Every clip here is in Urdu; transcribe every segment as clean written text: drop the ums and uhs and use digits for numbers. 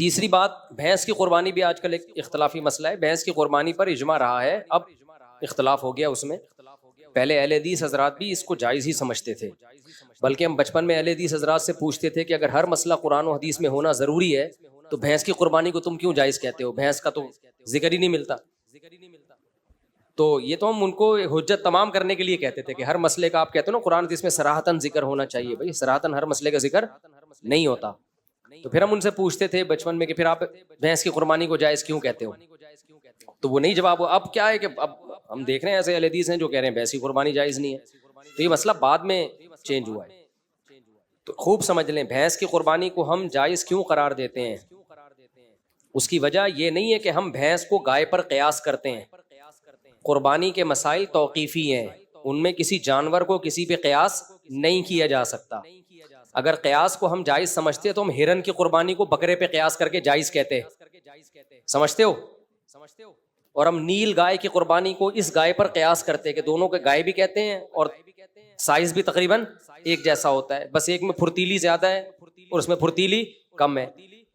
تیسری بات، بھینس کی قربانی بھی آج کل ایک اختلافی مسئلہ ہے. بھینس کی قربانی پر اجماع رہا ہے، اب اختلاف ہو گیا اس میں. پہلے اہل حدیث حضرات بھی اس کو جائز ہی سمجھتے تھے، بلکہ ہم بچپن میں اہل حدیث حضرات سے پوچھتے تھے کہ اگر ہر مسئلہ قرآن و حدیث میں ہونا ضروری ہے تو بھینس کی قربانی کو تم کیوں جائز کہتے ہو؟ بھینس کا تو ذکر ہی نہیں ملتا. تو یہ تو ہم ان کو حجت تمام کرنے کے لیے کہتے تھے کہ ہر مسئلے کا آپ کہتے ہو نا قرآن حدیث میں صراحتاً ذکر ہونا چاہیے. بھائی صراحتاً ہر مسئلے کا ذکر نہیں ہوتا. تو پھر ہم ان سے پوچھتے تھے بچپن میں کہ پھر آپ بھینس کی قربانی کو جائز کیوں کہتے ہو؟ تو وہ نہیں جواب. اب کیا ہے کہ اب ہم دیکھ رہے ہیں ایسے اہل حدیث ہیں جو کہہ رہے ہیں بھینس کی قربانی جائز نہیں ہے. تو یہ مسئلہ بعد میں چینج ہوا ہے. تو خوب سمجھ لیں بھینس کی قربانی کو ہم جائز کیوں قرار دیتے ہیں. اس کی وجہ یہ نہیں ہے کہ ہم بھینس کو گائے پر قیاس کرتے ہیں. قربانی کے مسائل توقیفی ہیں، ان میں کسی جانور کو کسی پہ قیاس نہیں کیا جا سکتا. اگر قیاس کو ہم جائز سمجھتے تو ہم ہرن کی قربانی کو بکرے پہ قیاس کر کے جائز کہتے. سمجھتے ہو؟ اور ہم نیل گائے کی قربانی کو اس گائے پر قیاس کرتے کہ دونوں کے گائے بھی کہتے ہیں اور سائز بھی تقریباً ایک جیسا ہوتا ہے، بس ایک میں پھرتیلی زیادہ ہے اور اس میں پھرتیلی کم ہے.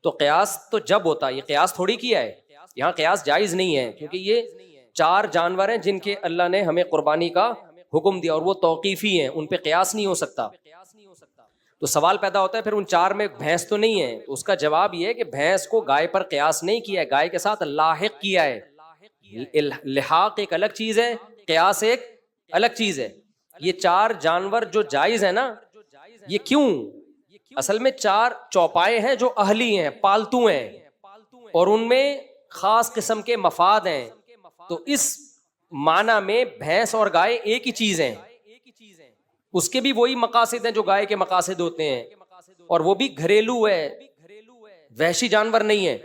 تو قیاس تو جب ہوتا ہے، یہ قیاس تھوڑی کیا ہے. یہاں قیاس جائز نہیں ہے کیونکہ یہ 4 جانور ہیں جن کے اللہ نے ہمیں قربانی کا حکم دیا اور وہ توقیفی ہیں، ان پہ قیاس نہیں ہو سکتا. تو سوال پیدا ہوتا ہے پھر ان 4 میں بھینس تو نہیں ہے. تو اس کا جواب یہ ہے کہ بھینس کو گائے پر قیاس نہیں کیا ہے، گائے کے ساتھ لاحق کیا ہے. لحاق ایک الگ چیز ہے، قیاس ایک الگ چیز ہے. یہ 4 جانور جو جائز ہے نا، یہ کیوں؟ اصل میں 4 چوپائے ہیں جو اہلی ہیں، پالتو ہیں، اور ان میں خاص قسم کے مفاد ہیں. تو اس معنی میں بھینس اور گائے ایک ہی چیز ہیں. اس کے بھی وہی مقاصد ہیں جو گائے کے مقاصد ہوتے ہیں، اور وہ بھی گھریلو ہے، وحشی جانور نہیں ہے.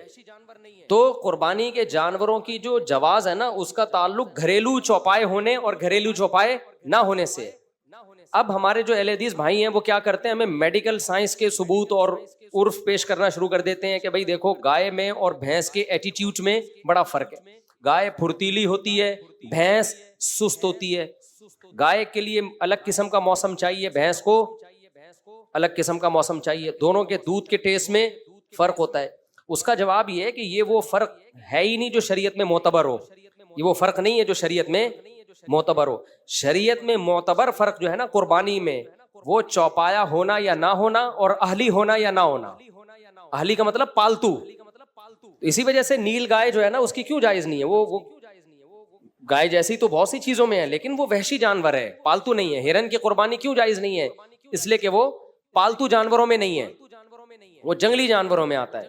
تو قربانی کے جانوروں کی جو جواز ہے نا، اس کا تعلق گھریلو چوپائے ہونے اور گھریلو چوپائے نہ ہونے سے. اب ہمارے جو اہل حدیث بھائی ہیں وہ کیا کرتے ہیں، ہمیں میڈیکل سائنس کے ثبوت اور عرف پیش کرنا شروع کر دیتے ہیں کہ بھائی دیکھو گائے میں اور بھینس کے ایٹیٹیوڈ میں بڑا فرق ہے. گائے پھرتیلی ہوتی ہے، بھینس سست ہوتی ہے. گائے کے لیے الگ قسم کا موسم چاہیے، بھینس کو الگ قسم کا موسم چاہیے. دونوں کے دودھ کے ٹیسٹ میں فرق ہوتا ہے. اس کا جواب یہ ہے کہ یہ وہ فرق ہے ہی نہیں جو شریعت میں معتبر ہو. یہ وہ فرق نہیں ہے جو شریعت میں معتبر ہو. شریعت میں معتبر فرق جو ہے نا قربانی میں، وہ چوپایا ہونا یا نہ ہونا اور اہلی ہونا یا نہ ہونا. اہلی کا مطلب پالتو. اسی وجہ سے نیل گائے جو ہے نا اس کی کیوں جائز نہیں ہے. وہ گائے جیسی تو بہت سی چیزوں میں ہے لیکن وہ وحشی جانور ہے، پالتو نہیں ہے. ہرن کی قربانی کیوں جائز نہیں ہے؟ اس لیے کہ وہ پالتو جانوروں میں نہیں ہے، وہ جنگلی جانوروں میں آتا ہے.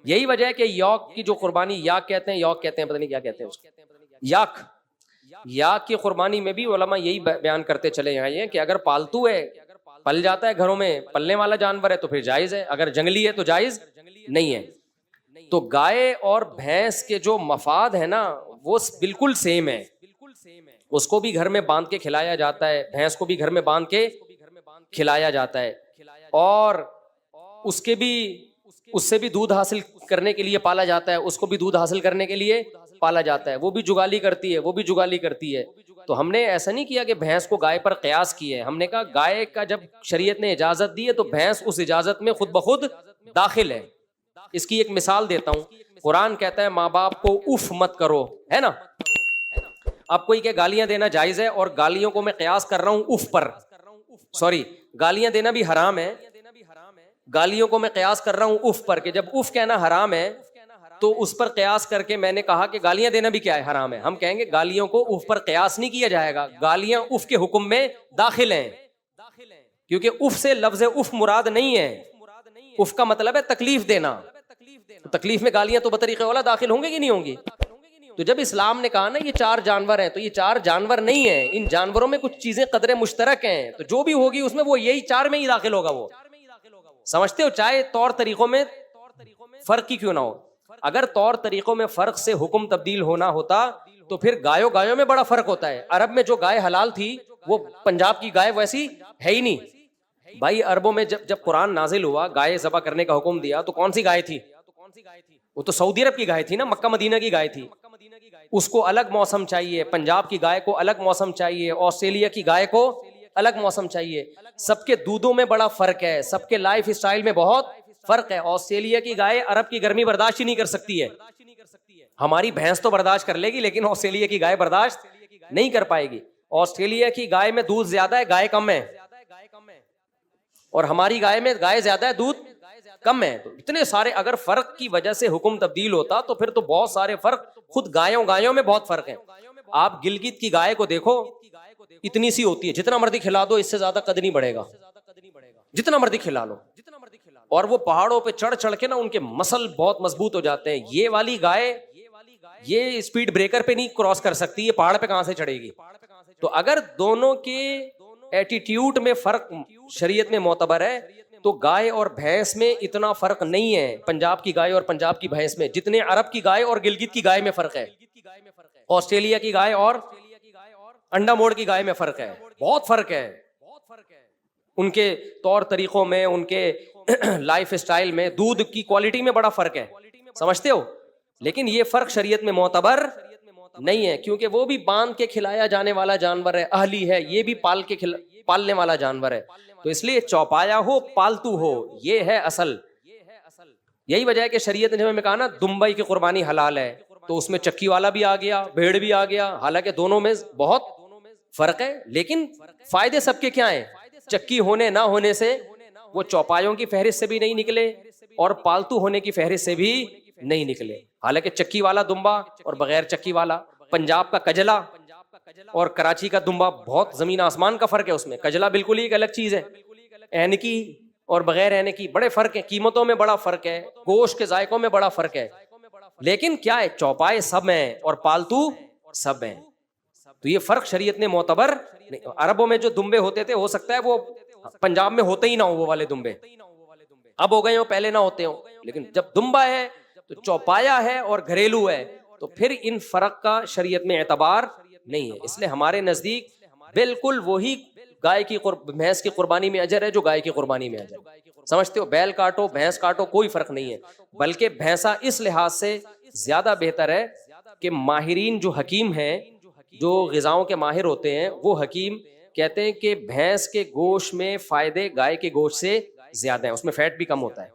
یہی وجہ ہے کہ یاک کی جو قربانی، یاک کہتے ہیں، یاک کہتے ہیں، پتہ نہیں کیا کہتے ہیں اس کو، یاک کی قربانی میں بھی علماء یہی بیان کرتے چلے آئے ہیں کہ اگر پالتو ہے، پل جاتا ہے گھروں میں، پلنے والا جانور ہے تو پھر جائز ہے، اگر جنگلی ہے تو جائز نہیں ہے. تو گائے اور بھینس کے جو مفاد ہے نا وہ بالکل سیم ہے. اس کو بھی گھر میں باندھ کے کھلایا جاتا ہے، بھینس کو بھی گھر میں باندھ کے کھلایا جاتا ہے، اور اس سے بھی دودھ حاصل کرنے کے لیے پالا جاتا ہے، اس کو بھی دودھ حاصل کرنے کے لیے پالا جاتا ہے. وہ بھی جگالی کرتی ہے، وہ بھی جگالی کرتی ہے. تو ہم نے ایسا نہیں کیا کہ بھینس کو گائے پر قیاس کی ہے. ہم نے کہا گائے کا جب شریعت نے اجازت دی ہے تو بھینس اس اجازت میں خود بخود داخل ہے. اس کی ایک مثال دیتا ہوں. قرآن کہتا ہے ماں باپ کو اف مت کرو، ہے نا. اب کوئی کہ گالیاں دینا جائز ہے اور گالیوں کو میں قیاس کر رہا ہوں اف پر. سوری، گالیاں دینا بھی حرام ہے، گالیوں کو میں قیاس کر رہا ہوں اف پر، کہ جب اف کہنا حرام ہے تو اس پر قیاس کر کے میں نے کہا کہ گالیاں دینا بھی کیا ہے، حرام ہے. ہم کہیں گے گالیوں کو اف پر قیاس نہیں کیا جائے گا، گالیاں اف کے حکم میں داخل ہیں، کیونکہ اف سے لفظ اف مراد نہیں ہے. اف کا مطلب ہے تکلیف دینا. تکلیف میں گالیاں تو بطریق اولا داخل ہوں گے کہ نہیں ہوں گی. تو جب اسلام نے کہا نا یہ 4 جانور ہیں، تو یہ 4 جانور نہیں ہیں، ان جانوروں میں کچھ چیزیں قدرے مشترک ہیں، تو جو بھی ہوگی اس میں وہ یہی 4 میں ہی داخل ہوگا. وہ سمجھتے ہو، چاہے طور طریقوں میں فرق ہی کیوں نہ ہو. اگر طور طریقوں میں فرق سے حکم تبدیل ہونا ہوتا تو پھر گایوں میں بڑا فرق ہوتا ہے. عرب میں جو گائے حلال تھی وہ پنجاب کی گائے ویسی ہے ہی نہیں. بھائی عربوں میں جب قرآن نازل ہوا، گائے ذبح کرنے کا حکم دیا، تو کون سی گائے تھی؟ وہ تو سعودی عرب کی گائے تھی نا، مکہ مدینہ کی گائے تھی. اس کو الگ موسم چاہیے، پنجاب کی گائے کو الگ موسم چاہیے، آسٹریلیا کی گائے کو الگ موسم چاہیے. سب کے دودھوں میں بڑا فرق ہے، سب کے لائف اسٹائل میں بہت فرق ہے. آسٹریلیا کی گائے عرب کی گرمی برداشت ہی نہیں کر سکتی ہے. ہماری بھینس تو برداشت کر لے گی لیکن آسٹریلیا کی گائے برداشت نہیں کر پائے گی. آسٹریلیا کی گائے میں دودھ زیادہ ہے, گائے کم ہے, اور ہماری گائے میں گائے زیادہ ہے, دودھ کم ہے. تو اتنے سارے اگر فرق کی وجہ سے حکم تبدیل ہوتا تو پھر تو بہت سارے فرق, خود گایوں میں بہت فرق ہے. آپ گلگت کی گائے کو دیکھو, اتنی سی ہوتی ہے, جتنا مرضی کھلا دو اس سے زیادہ قد نہیں بڑھے گا, جتنا مرضی کھلا لو. اور وہ پہاڑوں پہ چڑھ چڑھ کے نا ان کے مسل بہت مضبوط ہو جاتے ہیں. یہ والی گائے یہ اسپیڈ بریکر پہ نہیں کراس کر سکتی, یہ پہاڑ پہ کہاں سے چڑھے گی. تو اگر دونوں کے ایٹیٹیوڈ میں فرق شریعت میں معتبر ہے تو گائے اور بھینس میں اتنا فرق نہیں ہے, پنجاب کی گائے اور پنجاب کی بھینس میں, جتنے عرب کی گائے اور گلگت کی گائے میں فرق ہے, آسٹریلیا کی گائے اور انڈا موڑ کی گائے میں فرق ہے. بہت فرق ہے ان کے طور طریقوں میں, ان کے لائف اسٹائل میں, دودھ کی کوالٹی میں بڑا فرق ہے, سمجھتے ہو. لیکن یہ فرق شریعت میں معتبر نہیں ہے, کیونکہ وہ بھی باندھ کے کھلایا جانے والا جانور ہے, اہلی ہے, یہ بھی پالنے والا جانور ہے. تو اس لیے چوپایا ہو پالتو ہو, یہ ہے اصل. یہی وجہ ہے کہ شریعت نے ہمیں کہا نا دمبئی کی قربانی حلال ہے, تو اس میں چکی والا بھی آ گیا, بھیڑ بھی آ گیا. حالانکہ دونوں میں بہت فرق ہے, لیکن فائدے سب کے کیا ہیں. چکی ہونے نہ ہونے سے وہ چوپایوں کی فہرست سے بھی نہیں نکلے اور پالتو ہونے کی فہرست سے بھی نہیں نکلے. حالانکہ چکی والا دمبا اور بغیر چکی والا, پنجاب کا کجلا اور کراچی کا دمبا بہت زمین آسمان کا فرق ہے اس میں. کجلا بالکل ہی ایک الگ چیز ہے, اینکی اور بغیر اینکی بڑے فرق ہیں, قیمتوں میں بڑا فرق ہے, گوشت کے ذائقوں میں بڑا فرق ہے. لیکن کیا ہے, چوپائے سب ہیں اور پالتو سب ہیں. تو یہ فرق شریعت نے معتبر نہیں. عربوں میں جو دمبے ہوتے تھے ہو سکتا ہے وہ پنجاب میں ہوتے ہی نہ ہو, وہ والے دمبے اب ہو گئے ہوں, پہلے نہ ہوتے ہوں. لیکن جب دمبا ہے تو چوپایا ہے اور گھریلو ہے, تو پھر ان فرق کا شریعت میں اعتبار نہیں ہے. اس لیے ہمارے نزدیک بالکل وہی گائے کی بھینس کی قربانی میں اجر ہے جو گائے کی قربانی میں اجر. سمجھتے ہو, بیل کاٹو بھینس کاٹو کوئی فرق نہیں ہے, بلکہ بھینسا اس لحاظ سے زیادہ بہتر ہے کہ ماہرین جو حکیم ہیں, جو غذاؤں کے ماہر ہوتے ہیں, وہ حکیم کہتے ہیں کہ بھینس کے گوشت میں فائدے گائے کے گوشت سے زیادہ ہیں, اس میں فیٹ بھی کم ہوتا ہے,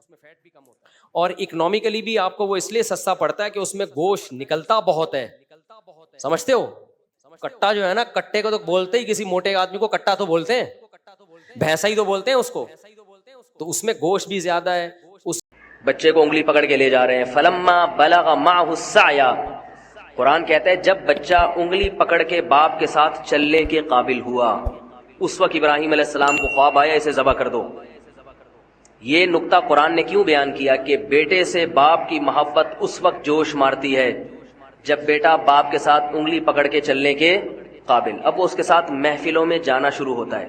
اور اکنامکلی بھی آپ کو وہ اس لیے سستا پڑتا ہے کہ اس میں گوشت نکلتا بہت ہے. سمجھتے ہو, کٹا جو ہے نا, کٹے کو تو بولتے ہی کسی موٹے آدمی کو کٹا تو بولتے ہیں, بھینسا ہی تو بولتے ہیں اس کو, تو اس میں گوشت بھی زیادہ ہے. اس بچے کو انگلی پکڑ کے لے جا رہے ہیں, فلما بلغ معه السعی, قرآن کہتا ہے جب بچہ انگلی پکڑ کے باپ کے ساتھ چلنے کے قابل ہوا, اس وقت ابراہیم علیہ السلام کو خواب آیا اسے ذبح کر دو. یہ نقطہ قرآن نے کیوں بیان کیا کہ بیٹے سے باپ کی محبت اس وقت جوش مارتی ہے جب بیٹا باپ کے ساتھ انگلی پکڑ کے چلنے کے قابل. اب وہ اس کے ساتھ محفلوں میں جانا شروع ہوتا ہے.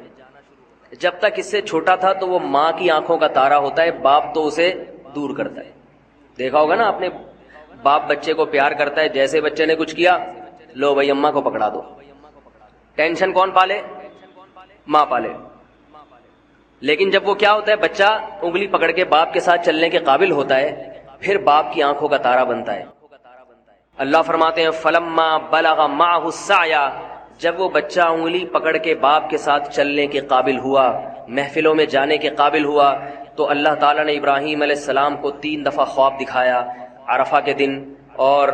جب تک اس سے چھوٹا تھا تو وہ ماں کی آنکھوں کا تارا ہوتا ہے, باپ تو اسے دور کرتا ہے. دیکھا ہوگا نا آپ نے, باپ بچے کو پیار کرتا ہے, جیسے بچے نے کچھ کیا لو بھائی اماں کو پکڑا دو. ٹینشن کون پالے, ماں پالے. لیکن جب وہ کیا ہوتا ہے, بچہ انگلی پکڑ کے باپ کے ساتھ چلنے کے قابل ہوتا ہے, پھر باپ کی آنکھوں کا تارا بنتا ہے. اللہ فرماتے ہیں فلما بلغ معه السعی, جب وہ بچہ انگلی پکڑ کے باپ کے ساتھ چلنے کے قابل ہوا, محفلوں میں جانے کے قابل ہوا, تو اللہ تعالیٰ نے ابراہیم علیہ السلام کو 3 دفعہ خواب دکھایا, عرفہ کے دن اور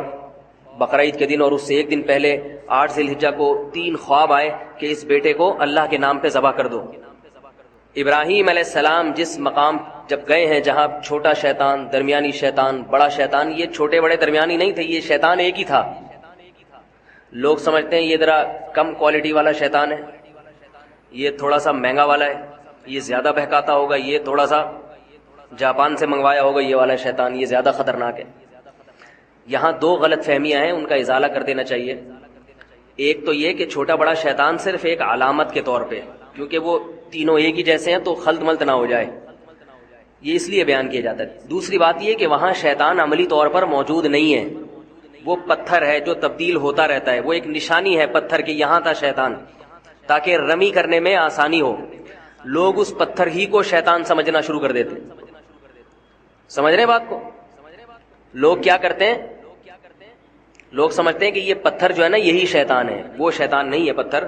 بقرعید کے دن, اور اس سے ایک دن پہلے 8 ذی الحجہ کو 3 خواب آئے کہ اس بیٹے کو اللہ کے نام پہ ذبح کر دو. ابراہیم علیہ السلام جس مقام جب گئے ہیں جہاں چھوٹا شیطان, درمیانی شیطان, بڑا شیطان, یہ چھوٹے بڑے درمیانی نہیں تھے, یہ شیطان ایک ہی تھا. لوگ سمجھتے ہیں یہ ذرا کم کوالٹی والا شیطان ہے, یہ تھوڑا سا مہنگا والا ہے, یہ زیادہ بہکاتا ہوگا, یہ تھوڑا سا جاپان سے منگوایا ہوگا یہ والا شیطان, یہ زیادہ خطرناک ہے. یہاں 2 غلط فہمیاں ہیں, ان کا ازالہ کر دینا چاہیے. ایک تو یہ کہ چھوٹا بڑا شیطان صرف ایک علامت کے طور پہ, کیونکہ وہ تینوں ایک ہی جیسے ہیں تو خلط ملط نہ ہو جائے, یہ اس لیے بیان کیا جاتا ہے. دوسری بات یہ کہ وہاں شیطان عملی طور پر موجود نہیں ہے, وہ پتھر ہے جو تبدیل ہوتا رہتا ہے, وہ ایک نشانی ہے پتھر کی, یہاں تھا شیطان, تاکہ رمی کرنے میں آسانی ہو. لوگ اس پتھر ہی کو شیطان سمجھنا شروع کر دیتے. سمجھ رہے ہیں بات کو؟ لوگ کیا کرتے ہیں, لوگ سمجھتے ہیں کہ یہ پتھر جو ہے نا یہی شیطان ہے. وہ شیطان نہیں ہے پتھر,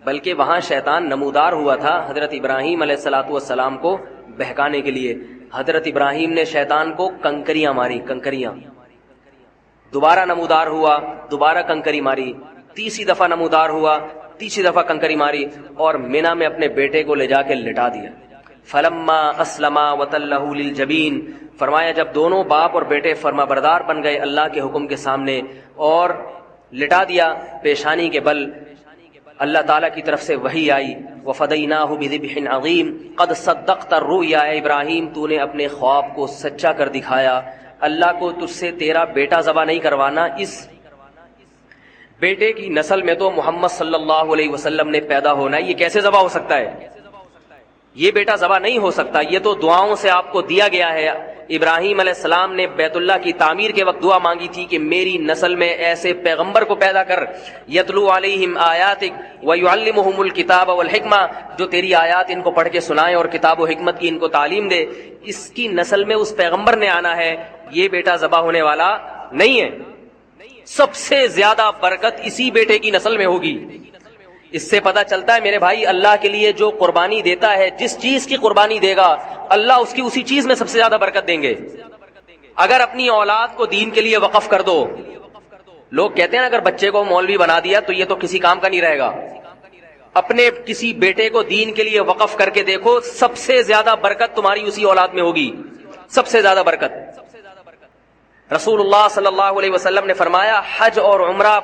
بلکہ وہاں شیطان نمودار ہوا تھا حضرت ابراہیم علیہ الصلوۃ والسلام کو بہکانے کے لیے. حضرت ابراہیم نے شیطان کو کنکریاں ماری، کنکریاں، دوبارہ نمودار ہوا، دوبارہ کنکری ماری، تیسری دفعہ نمودار ہوا، تیسری دفعہ کنکری ماری، اور مینا میں اپنے بیٹے کو لے جا کے لٹا دیا۔ فلما اسلما وتلہ للجبین، فرمایا جب دونوں باپ اور بیٹے فرما بردار بن گئے اللہ کے حکم کے سامنے اور لٹا دیا پیشانی کے بل، اللہ تعالیٰ کی طرف سے وحی آئی، وَفَدَيْنَاهُ بِذِبْحٍ عَظِيمٍ قَدْ صَدَّقْتَ الرُّؤْيَا، اے ابراہیم تو نے اپنے خواب کو سچا کر دکھایا، اللہ کو تجھ سے تیرا بیٹا ذبح نہیں کروانا، اس بیٹے کی نسل میں تو محمد صلی اللہ علیہ وسلم نے پیدا ہونا ہے، یہ کیسے ذبح ہو سکتا ہے؟ یہ بیٹا ذبح نہیں ہو سکتا، یہ تو دعاؤں سے آپ کو دیا گیا ہے۔ ابراہیم علیہ السلام نے بیت اللہ کی تعمیر کے وقت دعا مانگی تھی کہ میری نسل میں ایسے پیغمبر کو پیدا کر، یتلو علیہم آیاتک ویعلمہم الکتاب والحکمہ، جو تیری آیات ان کو پڑھ کے سنائے اور کتاب و حکمت کی ان کو تعلیم دے۔ اس کی نسل میں اس پیغمبر نے آنا ہے، یہ بیٹا ذبح ہونے والا نہیں ہے۔ سب سے زیادہ برکت اسی بیٹے کی نسل میں ہوگی۔ اس سے پتہ چلتا ہے میرے بھائی، اللہ کے لیے جو قربانی دیتا ہے، جس چیز کی قربانی دے گا اللہ اس کی اسی چیز میں سب سے زیادہ برکت دیں گے۔ اگر اپنی اولاد کو دین کے لیے وقف کر دو، لوگ کہتے ہیں نا اگر بچے کو مولوی بنا دیا تو یہ تو کسی کام کا نہیں رہے گا، اپنے کسی بیٹے کو دین کے لیے وقف کر کے دیکھو، سب سے زیادہ برکت تمہاری اسی اولاد میں ہوگی، سب سے زیادہ برکت۔ رسول اللہ صلی اللہ علیہ وسلم نے فرمایا حج اور عمرہ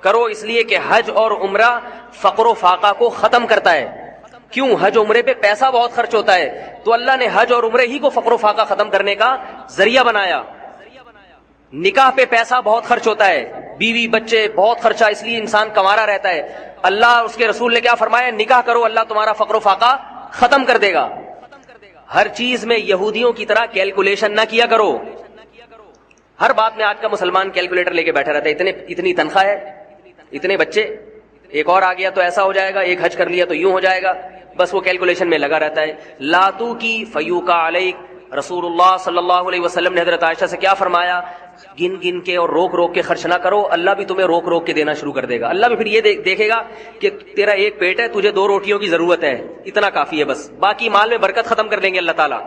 کرو، اس لیے کہ حج اور عمرہ فقر و فاقہ کو ختم کرتا ہے۔ کیوں؟ حج عمرے پہ پیسہ بہت خرچ ہوتا ہے، تو اللہ نے حج اور عمرے ہی کو فقر و فاقہ ختم کرنے کا ذریعہ بنایا۔ نکاح پہ پیسہ بہت خرچ ہوتا ہے، بیوی بچے بہت خرچہ، اس لیے انسان کمارا رہتا ہے۔ اللہ اس کے رسول نے کیا فرمایا؟ نکاح کرو، اللہ تمہارا فقر و فاقہ ختم کر دے گا۔ ہر چیز میں یہودیوں کی طرح کیلکولیشن نہ کیا کرو، ہر بات میں آج کا مسلمان کیلکولیٹر لے کے بیٹھا رہتا ہے، اتنی تنخواہ ہے، اتنے بچے، ایک اور آ گیا تو ایسا ہو جائے گا، ایک حج کر لیا تو یوں ہو جائے گا، بس وہ کیلکولیشن میں لگا رہتا ہے۔ لاتو کی فیوکا علیک، رسول اللہ صلی اللہ علیہ وسلم نے حضرت عائشہ سے کیا فرمایا؟ گن گن کے اور روک روک کے خرچ نہ کرو، اللہ بھی تمہیں روک روک کے دینا شروع کر دے گا۔ اللہ بھی پھر یہ دیکھے گا کہ تیرا ایک پیٹ ہے، تجھے 2 روٹیوں کی ضرورت ہے، اتنا کافی ہے بس، باقی مال میں برکت ختم کر دیں گے اللہ تعالیٰ۔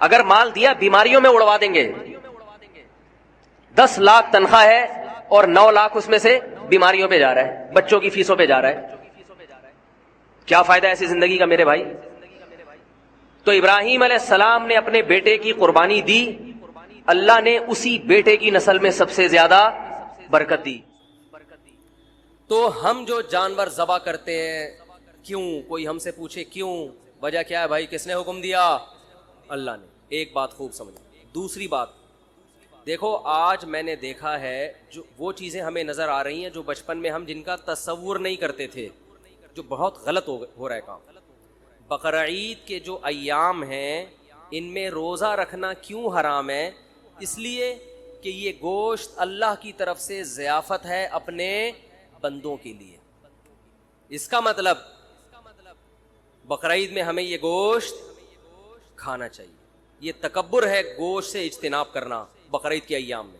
اگر مال دیا بیماریوں میں اڑوا دیں گے۔ 10 لاکھ تنخواہ ہے اور 9 لاکھ اس میں سے بیماریوں پہ جا رہا ہے، بچوں کی فیسوں پہ جا رہا ہے، کیا فائدہ ایسی زندگی کا میرے بھائی؟ تو ابراہیم علیہ السلام نے اپنے بیٹے کی قربانی دی، اللہ نے اسی بیٹے کی نسل میں سب سے زیادہ برکت دی۔ تو ہم جو جانور ذبح کرتے ہیں، کیوں؟ کوئی ہم سے پوچھے کیوں، وجہ کیا ہے بھائی؟ کس نے حکم دیا؟ اللہ نے۔ ایک بات خوب سمجھیں۔ دوسری بات دیکھو، آج میں نے دیکھا ہے جو وہ چیزیں ہمیں نظر آ رہی ہیں جو بچپن میں ہم جن کا تصور نہیں کرتے تھے، جو بہت غلط ہو رہا ہے کام۔ بقرعید کے جو ایام ہیں ان میں روزہ رکھنا کیوں حرام ہے؟ اس لیے کہ یہ گوشت اللہ کی طرف سے ضیافت ہے اپنے بندوں کے لیے۔ اس کا مطلب بقرعید میں ہمیں یہ گوشت کھانا چاہیے۔ یہ تکبر ہے گوشت سے اجتناب کرنا بقرعید کے ایام میں۔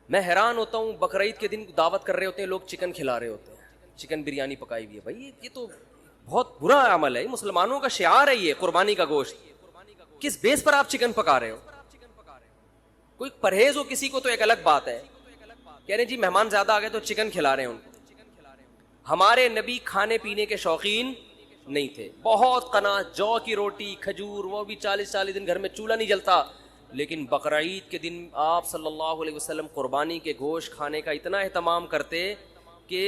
میں حیران ہوتا ہوں، بقرعید کے دن دعوت کر رہے ہوتے ہیں لوگ، چکن کھلا رہے ہوتے ہیں، چکن بریانی پکائی ہوئی ہے۔ بھائی یہ تو بہت برا عمل ہے، مسلمانوں کا شعار ہے یہ قربانی کا گوشت، کس بیس پر آپ چکن پکا رہے ہو؟ کوئی پرہیز ہو کسی کو تو ایک الگ بات ہے، کہہ رہے جی مہمان زیادہ آ گئے تو چکن کھلا رہے ہیں ان کو۔ ہمارے نبی کھانے پینے کے شوقین نہیں تھے، بہت قناعت، جو کی روٹی، کھجور، وہ بھی 40 دن گھر میں چولہا نہیں جلتا، لیکن بقرعید کے دن آپ صلی اللہ علیہ وسلم قربانی کے گوشت کھانے کا اتنا اہتمام کرتے کہ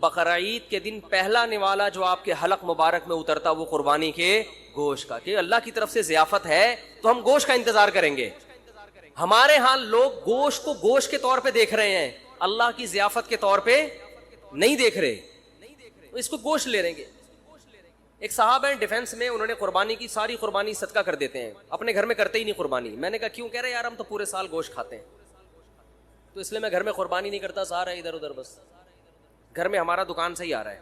بقرعید کے دن پہلا نوالا جو آپ کے حلق مبارک میں اترتا وہ قربانی کے گوشت کا، کہ اللہ کی طرف سے ضیافت ہے تو ہم گوشت کا انتظار کریں گے۔ ہمارے ہاں لوگ گوشت کو گوشت کے طور پہ دیکھ رہے ہیں، اللہ کی ضیافت کے طور پہ نہیں دیکھ رہے، اس کو گوشت لے رہیں گے۔ ایک صاحب ہیں ڈیفنس میں، انہوں نے قربانی کی، ساری قربانی صدقہ کر دیتے ہیں، اپنے گھر میں کرتے ہی نہیں قربانی۔ میں نے کہا کیوں؟ کہہ رہے یار ہم تو پورے سال گوشت کھاتے ہیں، تو اس لیے میں گھر میں قربانی نہیں کرتا، سارا ادھر ادھر، بس گھر میں ہمارا دکان سے ہی آ رہا ہے۔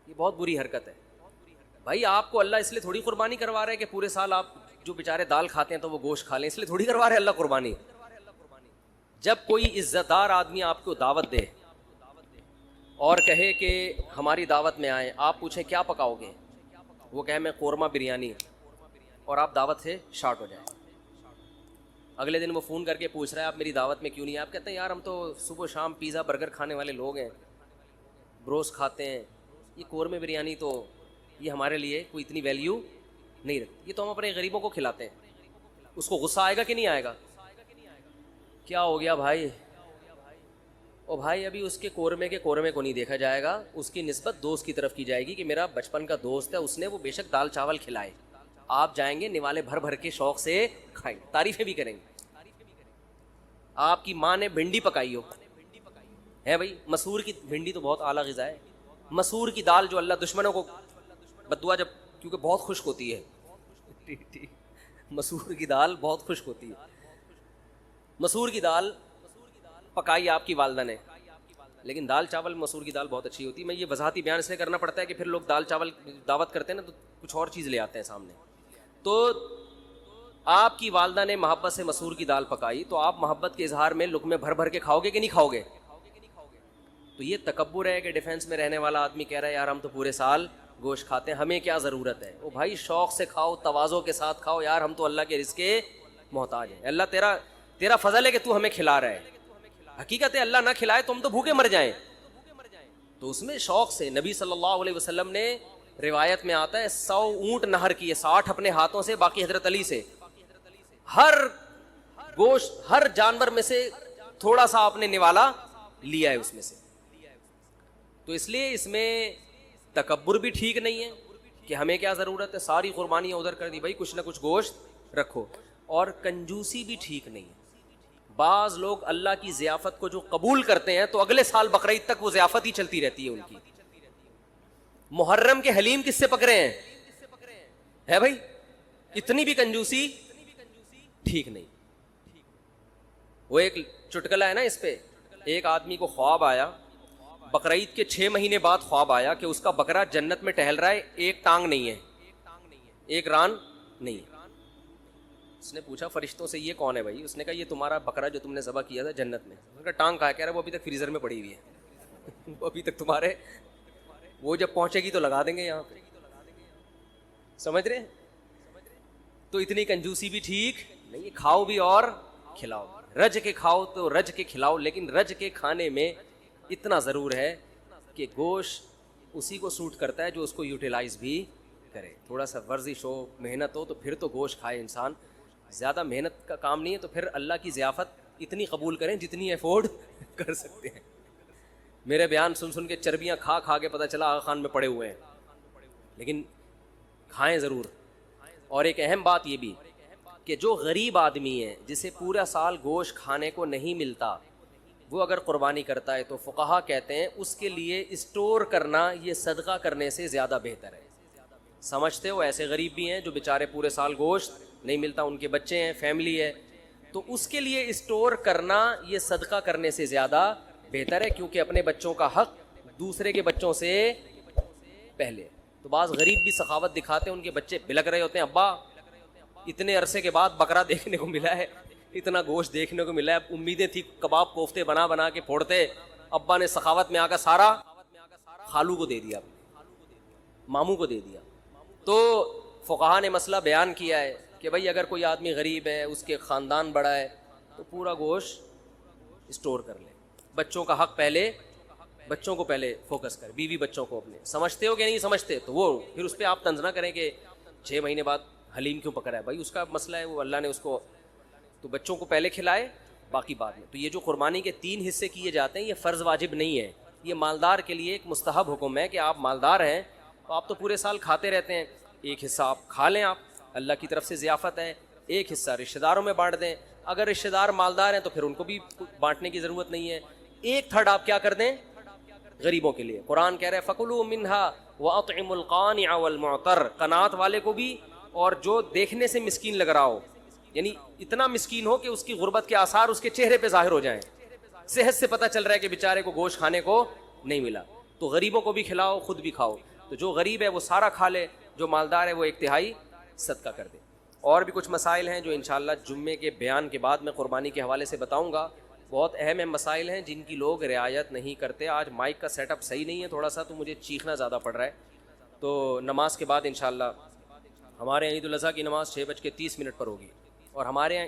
یہ بہت بری حرکت ہے بھائی، آپ کو اللہ اس لیے تھوڑی قربانی کروا رہے ہے کہ پورے سال آپ جو بیچارے دال کھاتے ہیں تو وہ گوشت کھا لیں، اس لیے تھوڑی کروا رہے اللہ قربانی۔ جب کوئی عزت دار آدمی آپ کو دعوت دے اور کہے کہ ہماری دعوت میں آئیں، آپ پوچھیں کیا پکاؤ گے، وہ کہے میں قورمہ بریانی، اور آپ دعوت سے شارٹ ہو جائیں. اگلے دن وہ فون کر کے پوچھ رہا ہے آپ میری دعوت میں کیوں نہیں. آپ کہتے ہیں یار ہم تو صبح شام پیزا برگر کھانے والے لوگ ہیں, بروس کھاتے ہیں, یہ قورمے بریانی تو یہ ہمارے لیے کوئی اتنی ویلیو نہیں رکھتی, یہ تو ہم اپنے غریبوں کو کھلاتے ہیں. اس کو غصہ آئے گا کہ نہیں آئے گا؟ کیا ہو گیا بھائی؟ او بھائی ابھی اس کے قورمے کو نہیں دیکھا جائے گا, اس کی نسبت دوست کی طرف کی جائے گی کہ میرا بچپن کا دوست ہے, اس نے وہ بے شک دال چاول کھلائے. آپ جائیں گے نوالے بھر بھر کے شوق سے کھائیں, تعریفیں بھی کریں گے. آپ کی ماں نے بھنڈی پکائی ہو ہے بھائی, مسور کی بھنڈی تو بہت اعلیٰ غذا ہے. مسور کی دال جو اللہ دشمنوں کو بددعا, جب کیونکہ بہت خشک ہوتی ہے, مسور کی دال بہت خشک ہوتی ہے. مسور کی دال پکائی آپ کی والدہ نے, لیکن دال چاول مسور کی دال بہت اچھی ہوتی ہے. میں یہ وضاحتی بیان اس لیے کرنا پڑتا ہے کہ پھر لوگ دال چاول دعوت کرتے ہیں نا تو کچھ اور چیز لے آتے ہیں سامنے. تو آپ کی والدہ نے محبت سے مسور کی دال پکائی, تو آپ محبت کے اظہار میں لقمے بھر بھر کے کھاؤ گے کہ نہیں کھاؤ گے؟ تو یہ تکبر ہے کہ ڈیفینس میں رہنے والا آدمی کہہ رہا ہے یار ہم تو پورے سال گوشت کھاتے ہیں, ہمیں کیا ضرورت ہے. وہ بھائی شوق سے کھاؤ, تواضع کے ساتھ کھاؤ, یار ہم تو اللہ کے رزق کے محتاج ہیں. اللہ تیرا فضل ہے کہ تو ہمیں کھلا رہا ہے. حقیقت ہے اللہ نہ کھلائے تو ہم تو بھوکے مر جائیں. تو اس میں شوق سے نبی صلی اللہ علیہ وسلم نے, روایت میں آتا ہے 100 اونٹ نہر کیے, 60 اپنے ہاتھوں سے, باقی حضرت علی سے. ہر گوشت ہر جانور میں سے تھوڑا سا آپ نے نوالا لیا ہے اس میں سے. تو اس لیے اس میں تکبر بھی ٹھیک نہیں ہے کہ ہمیں کیا ضرورت ہے, ساری قربانیاں ادھر کر دی, بھائی کچھ نہ کچھ گوشت رکھو. اور کنجوسی بھی ٹھیک نہیں ہے. بعض لوگ اللہ کی ضیافت کو جو قبول کرتے ہیں تو اگلے سال بقرعید تک وہ ضیافت ہی چلتی رہتی ہے ان کی. محرم کے حلیم کس سے پکڑے ہیں ہے بھائی؟ اتنی بھی کنجوسی ٹھیک نہیں. وہ ایک چٹکلا ہے نا اس پہ, ایک آدمی کو خواب آیا, بقرعید کے 6 مہینے بعد خواب آیا کہ اس کا بکرا جنت میں ٹہل رہا ہے, ایک ٹانگ نہیں ہے, ایک ران نہیں ہے. اس نے پوچھا فرشتوں سے یہ کون ہے بھائی؟ اس نے کہا یہ تمہارا بکرا جو تم نے ذبح کیا تھا جنت میں. اس کا ٹانگ کہا, کہہ رہا ہے وہ ابھی تک فریزر میں پڑی ہوئی ہے, وہ ابھی تک تمہارے, وہ جب پہنچے گی تو لگا دیں گے یہاں پہ. سمجھ رہے ہیں؟ تو اتنی کنجوسی بھی ٹھیک نہیں, کھاؤ بھی اور کھلاؤ. رج کے کھاؤ تو رج کے کھلاؤ, لیکن رج کے کھانے میں اتنا ضرور ہے کہ گوشت اسی کو سوٹ کرتا ہے جو اس کو یوٹیلائز بھی کرے. تھوڑا سا ورزش ہو, محنت ہو, تو پھر تو گوشت کھائے انسان. زیادہ محنت کا کام نہیں ہے تو پھر اللہ کی ضیافت اتنی قبول کریں جتنی افورڈ کر سکتے ہیں. میرے بیان سن سن کے چربیاں کھا کھا کے پتہ چلا آغا خان میں پڑے ہوئے ہیں, لیکن کھائیں ضرور. اور ایک اہم بات یہ بھی کہ جو غریب آدمی ہے جسے پورا سال گوشت کھانے کو نہیں ملتا, وہ اگر قربانی کرتا ہے تو فقہا کہتے ہیں اس کے لیے اسٹور کرنا یہ صدقہ کرنے سے زیادہ بہتر ہے. سمجھتے ہو ایسے غریب بھی ہیں جو بیچارے پورے سال گوشت نہیں ملتا, ان کے بچے ہیں, فیملی ہے, تو اس کے لیے اسٹور کرنا یہ صدقہ کرنے سے زیادہ بہتر ہے, کیونکہ اپنے بچوں کا حق دوسرے کے بچوں سے پہلے. تو بعض غریب بھی سخاوت دکھاتے ہیں, ان کے بچے بلک رہے ہوتے ہیں, ابا اتنے عرصے کے بعد بکرا دیکھنے کو ملا ہے, اتنا گوشت دیکھنے کو ملا ہے, امیدیں تھی کباب کوفتے بنا بنا کے پھوڑتے, ابا نے سخاوت میں آ کر سارا خالو کو دے دیا, ماموں کو دے دیا. تو فقہا نے مسئلہ بیان کیا ہے کہ بھائی اگر کوئی آدمی غریب ہے, اس کے خاندان بڑا ہے, تو پورا گوشت اسٹور کر لے. بچوں کا حق پہلے, بچوں کو پہلے فوکس کر, بیوی بچوں کو اپنے. سمجھتے ہو کہ نہیں سمجھتے تو وہ پھر اس پہ آپ طنز نہ کریں کہ 6 مہینے بعد حلیم کیوں پکڑا ہے. بھائی اس کا مسئلہ ہے, وہ اللہ نے اس کو, تو بچوں کو پہلے کھلائے باقی بعد میں. تو یہ جو قربانی کے 3 حصے کیے جاتے ہیں یہ فرض واجب نہیں ہے, یہ مالدار کے لیے ایک مستحب حکم ہے کہ آپ مالدار ہیں تو آپ تو پورے سال کھاتے رہتے ہیں, ایک حصہ آپ کھا لیں, آپ اللہ کی طرف سے ضیافت ہے, ایک حصہ رشتہ داروں میں بانٹ دیں. اگر رشتہ دار مالدار ہیں تو پھر ان کو بھی بانٹنے کی ضرورت نہیں ہے, 1/3 آپ کیا کر دیں غریبوں کے لیے. قرآن کہہ رہے ہیں فَكُلُوا مِنْهَا وَأَطْعِمُوا الْقَانِعَ وَالْمُعْتَرَّ, قناعت والے کو بھی اور جو دیکھنے سے مسکین لگ رہا ہو, یعنی اتنا مسکین ہو کہ اس کی غربت کے آثار اس کے چہرے پہ ظاہر ہو جائیں, صحت سے پتہ چل رہا ہے کہ بیچارے کو گوشت کھانے کو نہیں ملا, تو غریبوں کو بھی کھلاؤ, خود بھی کھاؤ. تو جو غریب ہے وہ سارا کھا لے, جو مالدار ہے وہ 1/3 صدقہ کر دے. اور بھی کچھ مسائل ہیں جو انشاءاللہ جمعے کے بیان کے بعد میں قربانی کے حوالے سے بتاؤں گا. بہت اہم مسائل ہیں جن کی لوگ رعایت نہیں کرتے. آج مائک کا سیٹ اپ صحیح نہیں ہے تھوڑا سا, تو مجھے چیخنا زیادہ پڑ رہا ہے, تو نماز کے بعد انشاءاللہ ہمارے یہاں عید الاضحیٰ کی نماز 6:30 پر ہوگی، اور ہمارے یہاں